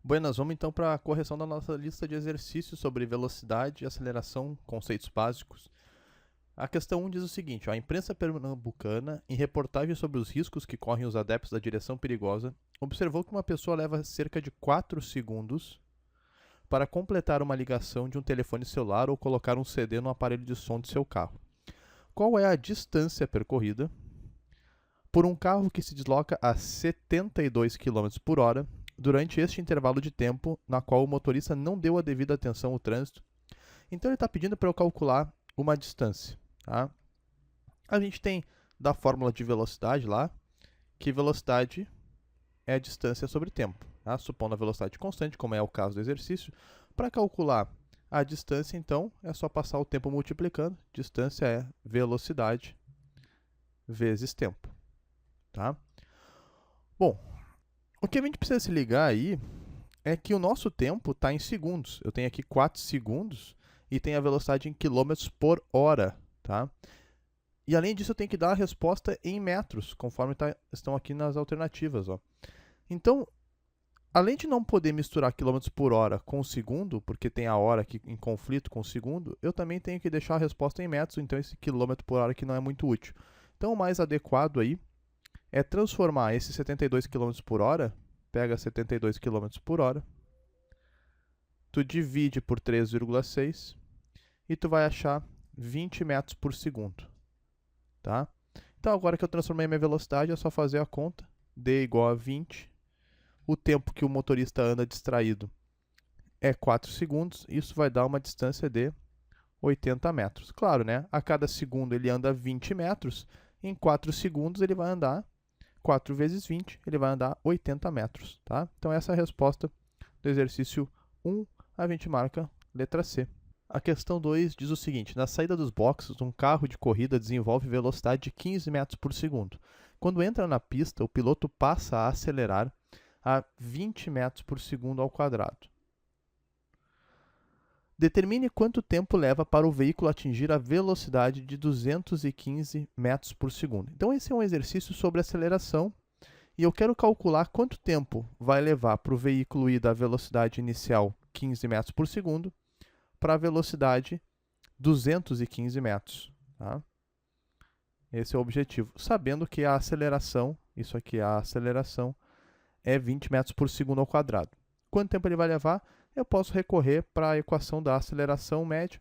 Buenas, vamos então para a correção da nossa lista de exercícios sobre velocidade e aceleração, conceitos básicos. A questão 1 diz o seguinte: a imprensa pernambucana, em reportagem sobre os riscos que correm os adeptos da direção perigosa, observou que uma pessoa leva cerca de 4 segundos para completar uma ligação de um telefone celular ou colocar um CD no aparelho de som de seu carro. Qual é a distância percorrida por um carro que se desloca a 72 km por hora durante este intervalo de tempo na qual o motorista não deu a devida atenção ao trânsito? Então ele está pedindo para eu calcular uma distância. Tá? A gente tem da fórmula de velocidade lá, que velocidade é a distância sobre tempo. Tá? Supondo a velocidade constante, como é o caso do exercício, para calcular a distância, então, é só passar o tempo multiplicando. Distância é velocidade vezes tempo. Tá? Bom, o que a gente precisa se ligar aí é que o nosso tempo está em segundos. Eu tenho aqui 4 segundos e tem a velocidade em quilômetros por hora. Tá? E além disso, eu tenho que dar a resposta em metros, conforme estão aqui nas alternativas. Ó. Então, além de não poder misturar quilômetros por hora com o segundo, porque tem a hora aqui em conflito com o segundo, eu também tenho que deixar a resposta em metros, então esse quilômetro por hora aqui não é muito útil. Então, o mais adequado aí é transformar esse 72 km por hora, pega 72 km por hora, tu divide por 3,6 e tu vai achar 20 metros por segundo. Tá? Então, agora que eu transformei minha velocidade, é só fazer a conta. D igual a 20. O tempo que o motorista anda distraído é 4 segundos. Isso vai dar uma distância de 80 metros. Claro, né? A cada segundo ele anda 20 metros. Em 4 segundos ele vai andar 4 vezes 20, ele vai andar 80 metros. Tá? Então, essa é a resposta do exercício 1. A gente marca letra C. A questão 2 diz o seguinte: na saída dos boxes, um carro de corrida desenvolve velocidade de 15 metros por segundo. Quando entra na pista, o piloto passa a acelerar a 20 metros por segundo ao quadrado. Determine quanto tempo leva para o veículo atingir a velocidade de 215 metros por segundo. Então, esse é um exercício sobre aceleração e eu quero calcular quanto tempo vai levar para o veículo ir da velocidade inicial 15 metros por segundo para a velocidade 215 metros. Tá? Esse é o objetivo. Sabendo que a aceleração, isso aqui é a aceleração, é 20 metros por segundo ao quadrado. Quanto tempo ele vai levar? Eu posso recorrer para a equação da aceleração média.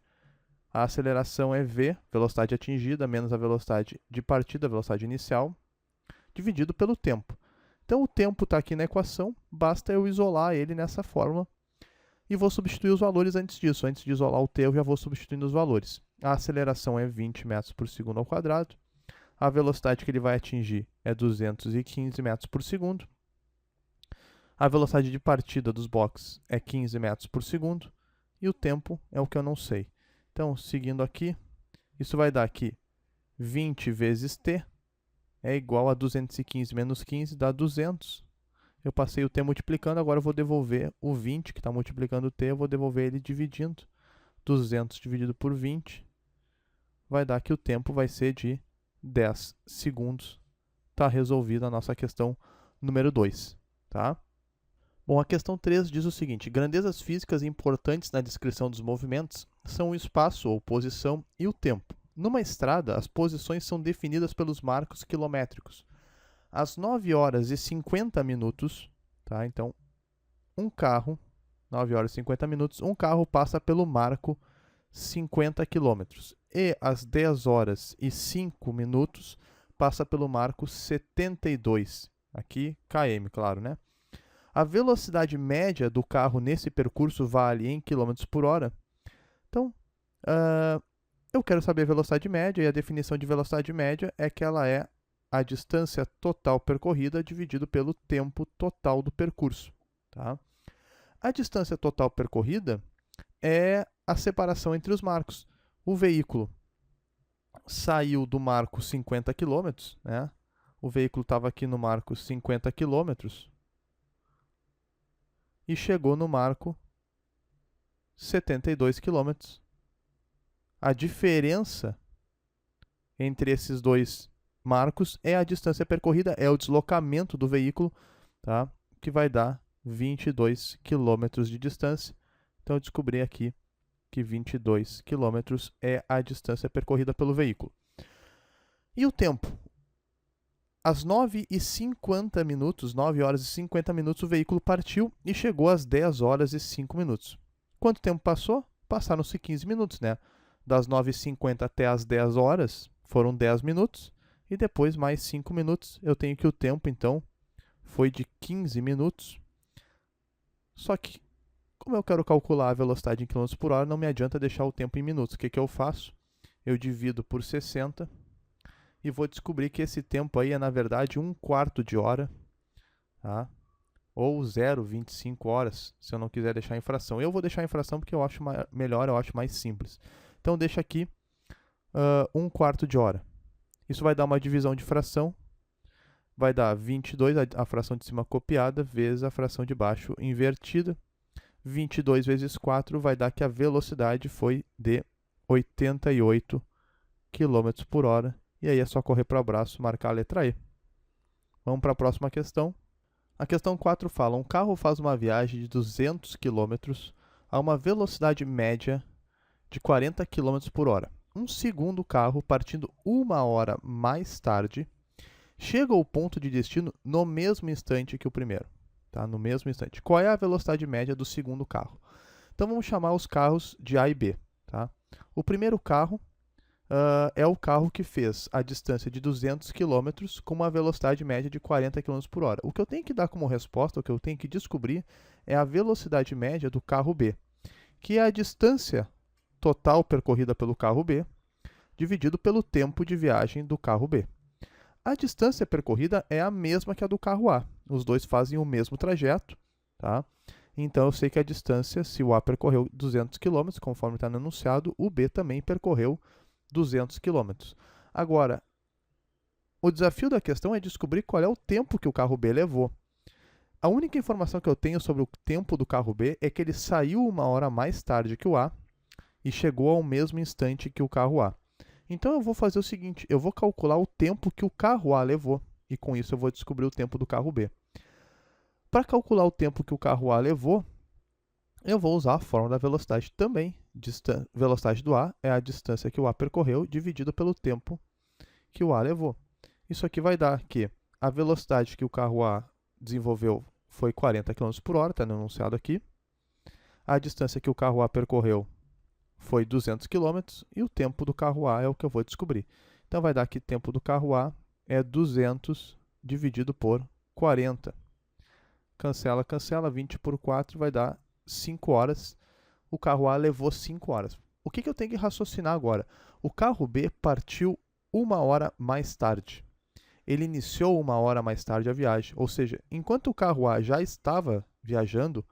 A aceleração é v, velocidade atingida, menos a velocidade de partida, a velocidade inicial, dividido pelo tempo. Então, o tempo está aqui na equação, basta eu isolar ele nessa fórmula e vou substituir os valores antes disso. Antes de isolar o t, eu já vou substituindo os valores. A aceleração é 20 metros por segundo ao quadrado. A velocidade que ele vai atingir é 215 metros por segundo. A velocidade de partida dos boxes é 15 metros por segundo. E o tempo é o que eu não sei. Então, seguindo aqui, isso vai dar aqui 20 vezes t é igual a 215 menos 15, dá 200. Eu passei o t multiplicando, agora eu vou devolver o 20, que está multiplicando o t, eu vou devolver ele dividindo. 200 dividido por 20 vai dar que o tempo vai ser de 10 segundos. Está resolvida a nossa questão número 2. Tá? Bom, a questão 3 diz o seguinte: grandezas físicas importantes na descrição dos movimentos são o espaço ou posição e o tempo. Numa estrada, as posições são definidas pelos marcos quilométricos. Às 9 horas e 50 minutos, tá? Então, 9 horas e 50 minutos, um carro passa pelo marco 50 km. E às 10 horas e 5 minutos, passa pelo marco 72, aqui km, claro, né? A velocidade média do carro nesse percurso vale em km por hora. Então, eu quero saber a velocidade média, e a definição de velocidade média é que ela é a distância total percorrida dividido pelo tempo total do percurso. Tá? A distância total percorrida é a separação entre os marcos. O veículo saiu do marco 50 km, né? O veículo estava aqui no marco 50 km e chegou no marco 72 km. A diferença entre esses dois marcos é a distância percorrida, é o deslocamento do veículo, tá? Que vai dar 22 km de distância. Então eu descobri aqui que 22 km é a distância percorrida pelo veículo. E o tempo? Às 9h50, 9 horas e 50 minutos, o veículo partiu e chegou às 10 horas e 5 minutos. Quanto tempo passou? Passaram-se 15 minutos, né? Das 9h50 até as 10 horas foram 10 minutos e depois mais 5 minutos. Eu tenho que o tempo, então, foi de 15 minutos. Só que, como eu quero calcular a velocidade em km por hora, não me adianta deixar o tempo em minutos. O que eu faço? Eu divido por 60 e vou descobrir que esse tempo aí é, na verdade, 1/4 de hora, tá? Ou 0,25 horas, se eu não quiser deixar em fração. Eu vou deixar em fração porque eu acho melhor, eu acho mais simples. Então, deixa aqui 1/4 de hora. Isso vai dar uma divisão de fração. Vai dar 22, a fração de cima copiada, vezes a fração de baixo invertida. 22 vezes 4 vai dar que a velocidade foi de 88 km por hora. E aí é só correr para o braço e marcar a letra E. Vamos para a próxima questão. A questão 4 fala: um carro faz uma viagem de 200 km a uma velocidade média de 40 km por hora. Um segundo carro, partindo 1 hora mais tarde, chega ao ponto de destino no mesmo instante que o primeiro. Tá? No mesmo instante. Qual é a velocidade média do segundo carro? Então vamos chamar os carros de A e B. Tá? O primeiro carro é o carro que fez a distância de 200 km com uma velocidade média de 40 km por hora. O que eu tenho que dar como resposta, o que eu tenho que descobrir, é a velocidade média do carro B, que é a distância total percorrida pelo carro B, dividido pelo tempo de viagem do carro B. A distância percorrida é a mesma que a do carro A. Os dois fazem o mesmo trajeto, tá? Então eu sei que a distância, se o A percorreu 200 km, conforme está no enunciado, o B também percorreu 200 km. Agora, o desafio da questão é descobrir qual é o tempo que o carro B levou. A única informação que eu tenho sobre o tempo do carro B é que ele saiu 1 hora mais tarde que o A e chegou ao mesmo instante que o carro A. Então eu vou fazer o seguinte, eu vou calcular o tempo que o carro A levou e com isso eu vou descobrir o tempo do carro B. Para calcular o tempo que o carro A levou, eu vou usar a fórmula da velocidade também. Velocidade do A é a distância que o A percorreu dividido pelo tempo que o A levou. Isso aqui vai dar que a velocidade que o carro A desenvolveu foi 40 km por hora, está no enunciado aqui. A distância que o carro A percorreu foi 200 km e o tempo do carro A é o que eu vou descobrir. Então vai dar que o tempo do carro A é 200 dividido por 40. Cancela, cancela, 20 por 4 vai dar 5 horas. O carro A levou 5 horas. O que eu tenho que raciocinar agora? O carro B partiu 1 hora mais tarde. Ele iniciou 1 hora mais tarde a viagem. Ou seja, enquanto o carro A já estava viajando,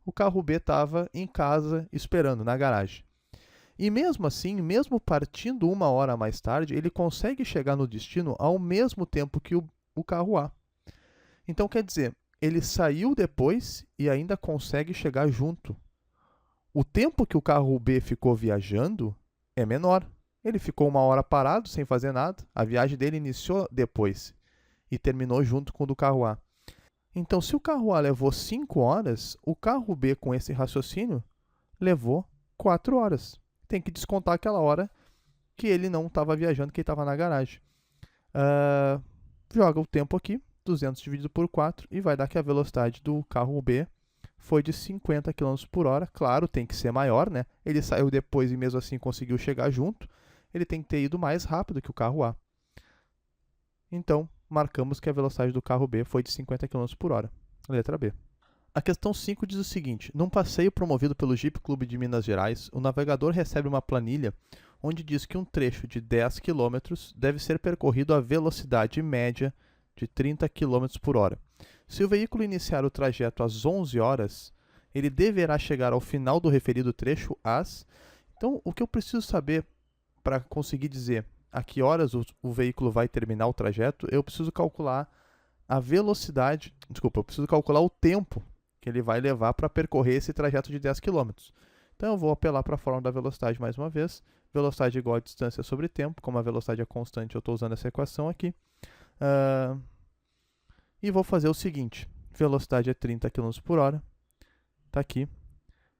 o carro B estava em casa esperando, na garagem. E mesmo assim, mesmo partindo 1 hora mais tarde, ele consegue chegar no destino ao mesmo tempo que o carro A. Então, quer dizer, ele saiu depois e ainda consegue chegar junto. O tempo que o carro B ficou viajando é menor. Ele ficou 1 hora parado, sem fazer nada. A viagem dele iniciou depois e terminou junto com o do carro A. Então, se o carro A levou 5 horas, o carro B, com esse raciocínio, levou 4 horas. Tem que descontar aquela hora que ele não estava viajando, que ele estava na garagem. Joga o tempo aqui, 200 dividido por 4, e vai dar que a velocidade do carro B foi de 50 km por hora. Claro, tem que ser maior, né? Ele saiu depois e mesmo assim conseguiu chegar junto. Ele tem que ter ido mais rápido que o carro A. Então, marcamos que a velocidade do carro B foi de 50 km por hora. Letra B. A questão 5 diz o seguinte: num passeio promovido pelo Jeep Clube de Minas Gerais, o navegador recebe uma planilha onde diz que um trecho de 10 km deve ser percorrido à velocidade média de 30 km por hora. Se o veículo iniciar o trajeto às 11 horas, ele deverá chegar ao final do referido trecho às... Então, o que eu preciso saber para conseguir dizer a que horas o veículo vai terminar o trajeto, eu preciso calcular a velocidade... Desculpa, eu preciso calcular o tempo que ele vai levar para percorrer esse trajeto de 10 km. Então, eu vou apelar para a fórmula da velocidade mais uma vez. Velocidade igual a distância sobre tempo. Como a velocidade é constante, eu estou usando essa equação aqui. E vou fazer o seguinte. velocidade é 30 km por hora, está aqui.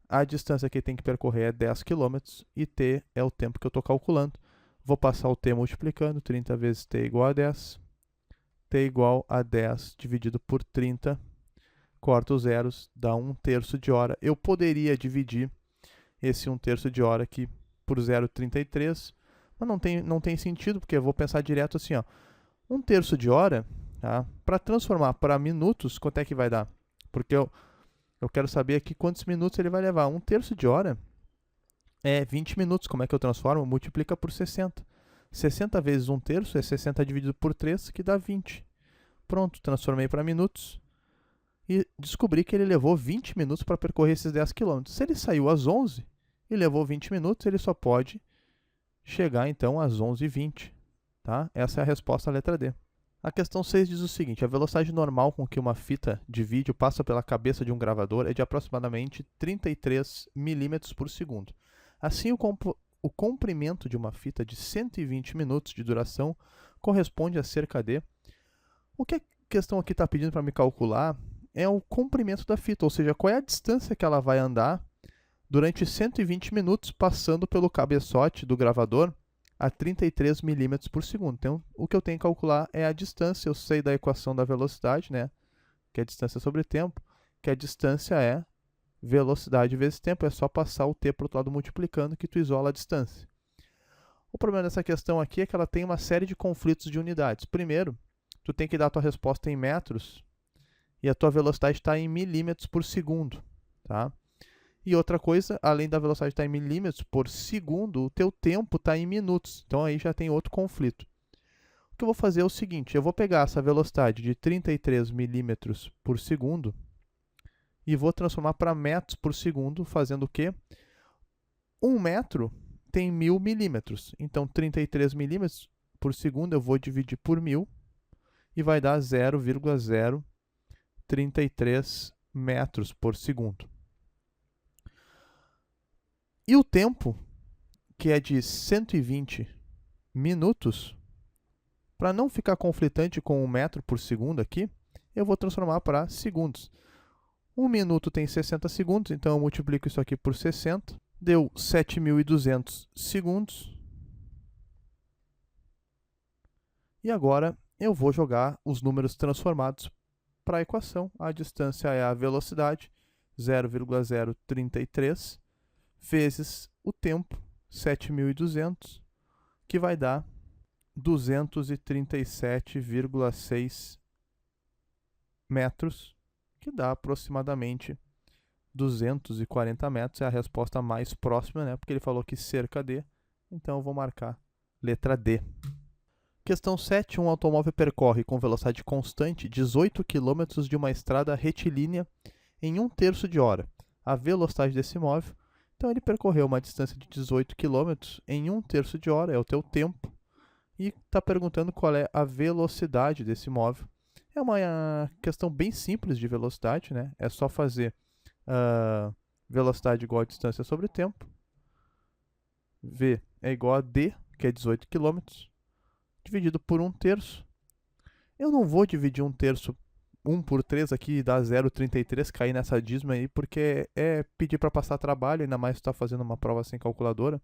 A distância que tem que percorrer é 10 km e t é o tempo que eu estou calculando. Vou passar o t multiplicando, 30 vezes t igual a 10. T igual a 10 dividido por 30, corta os zeros, dá 1/3 de hora. Eu poderia dividir esse 1/3 de hora aqui por 0,33, mas não tem sentido, porque eu vou pensar direto assim, ó. 1/3 de hora, tá? Para transformar para minutos, quanto é que vai dar? Porque eu quero saber aqui quantos minutos ele vai levar. 1/3 de hora é 20 minutos. Como é que eu transformo? Multiplica por 60. 60 vezes 1/3 é 60 dividido por 3, que dá 20. Pronto, transformei para minutos e descobri que ele levou 20 minutos para percorrer esses 10 km. Se ele saiu às 11 e levou 20 minutos, ele só pode chegar então às 11h20. Tá? Essa é a resposta à letra D. A questão 6 diz o seguinte: a velocidade normal com que uma fita de vídeo passa pela cabeça de um gravador é de aproximadamente 33 milímetros por segundo. Assim, o comprimento de uma fita de 120 minutos de duração corresponde a cerca de... O que a questão aqui está pedindo para me calcular é o comprimento da fita, ou seja, qual é a distância que ela vai andar durante 120 minutos passando pelo cabeçote do gravador a 33 milímetros por segundo. Então, o que eu tenho que calcular é a distância. Eu sei da equação da velocidade, né? Que é a distância sobre tempo, que a distância é velocidade vezes tempo. É só passar o t para o outro lado multiplicando que tu isola a distância. O problema dessa questão aqui é que ela tem uma série de conflitos de unidades. Primeiro, tu tem que dar a tua resposta em metros e a tua velocidade está em milímetros por segundo, tá? E outra coisa, além da velocidade estar em milímetros por segundo, o teu tempo está em minutos. Então aí já tem outro conflito. O que eu vou fazer é o seguinte: eu vou pegar essa velocidade de 33 milímetros por segundo e vou transformar para metros por segundo, fazendo o quê? 1 metro tem 1000 milímetros. Então 33 milímetros por segundo eu vou dividir por 1000 e vai dar 0,033 metros por segundo. E o tempo, que é de 120 minutos, para não ficar conflitante com 1 metro por segundo aqui, eu vou transformar para segundos. 1 minuto tem 60 segundos, então eu multiplico isso aqui por 60. Deu 7.200 segundos. E agora eu vou jogar os números transformados para a equação. A distância é a velocidade, 0,033, vezes o tempo, 7.200, que vai dar 237,6 metros, que dá aproximadamente 240 metros. É a resposta mais próxima, né? Porque ele falou que cerca de, então eu vou marcar letra D. Questão 7. Um automóvel percorre com velocidade constante 18 km de uma estrada retilínea em 1/3 de hora. A velocidade desse móvel... Então, ele percorreu uma distância de 18 km em 1/3 de hora, é o teu tempo, e está perguntando qual é a velocidade desse móvel. É uma questão bem simples de velocidade, né? É só fazer velocidade igual a distância sobre tempo. V é igual a D, que é 18 km, dividido por 1/3. Eu não vou dividir 1/3 1 por 3 aqui dá 0,33, cair nessa dízima aí, porque é pedir para passar trabalho, ainda mais se está fazendo uma prova sem calculadora.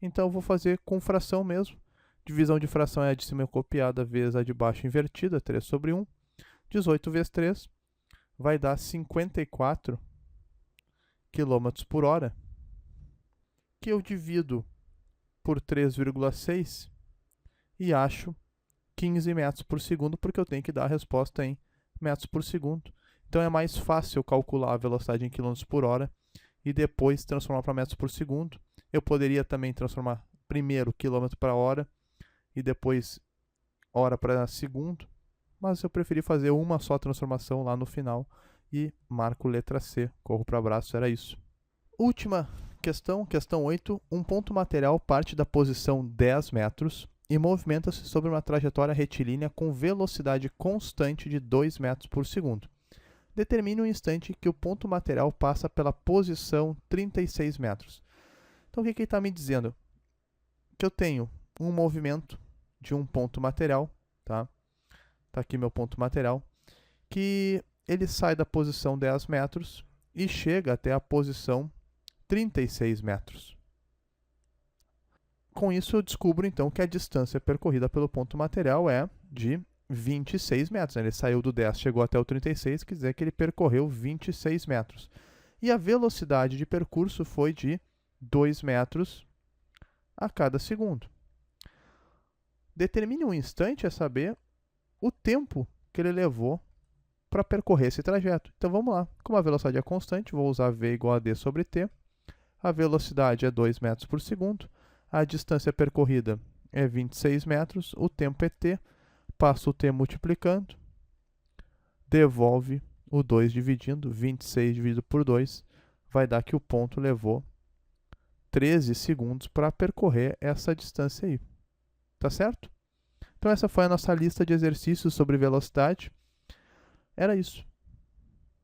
Então eu vou fazer com fração mesmo. Divisão de fração é a de cima copiada vezes a de baixo invertida, 3 sobre 1. 18 vezes 3 vai dar 54 km por hora, que eu divido por 3,6 e acho 15 metros por segundo, porque eu tenho que dar a resposta em metros por segundo. Então é mais fácil calcular a velocidade em quilômetros por hora e depois transformar para metros por segundo. Eu poderia também transformar primeiro quilômetro para hora e depois hora para segundo, mas eu preferi fazer uma só transformação lá no final e marco letra C, corro para abraço, era isso. Última questão, questão 8. Um ponto material parte da posição 10 metros e movimenta-se sobre uma trajetória retilínea com velocidade constante de 2 metros por segundo. Determine o instante que o ponto material passa pela posição 36 metros. Então, o que ele está me dizendo? Que eu tenho um movimento de um ponto material, tá? Tá aqui meu ponto material, que ele sai da posição 10 metros e chega até a posição 36 metros. Com isso, eu descubro, então, que a distância percorrida pelo ponto material é de 26 metros. Ele saiu do 10, chegou até o 36, quer dizer que ele percorreu 26 metros. E a velocidade de percurso foi de 2 metros a cada segundo. Determine um instante a saber o tempo que ele levou para percorrer esse trajeto. Então vamos lá. Como a velocidade é constante, vou usar V igual a D sobre T. A velocidade é 2 metros por segundo. A distância percorrida é 26 metros. O tempo é T. Passo o T multiplicando. Devolve o 2 dividindo. 26 dividido por 2 vai dar que o ponto levou 13 segundos para percorrer essa distância aí. Tá certo? Então essa foi a nossa lista de exercícios sobre velocidade. Era isso.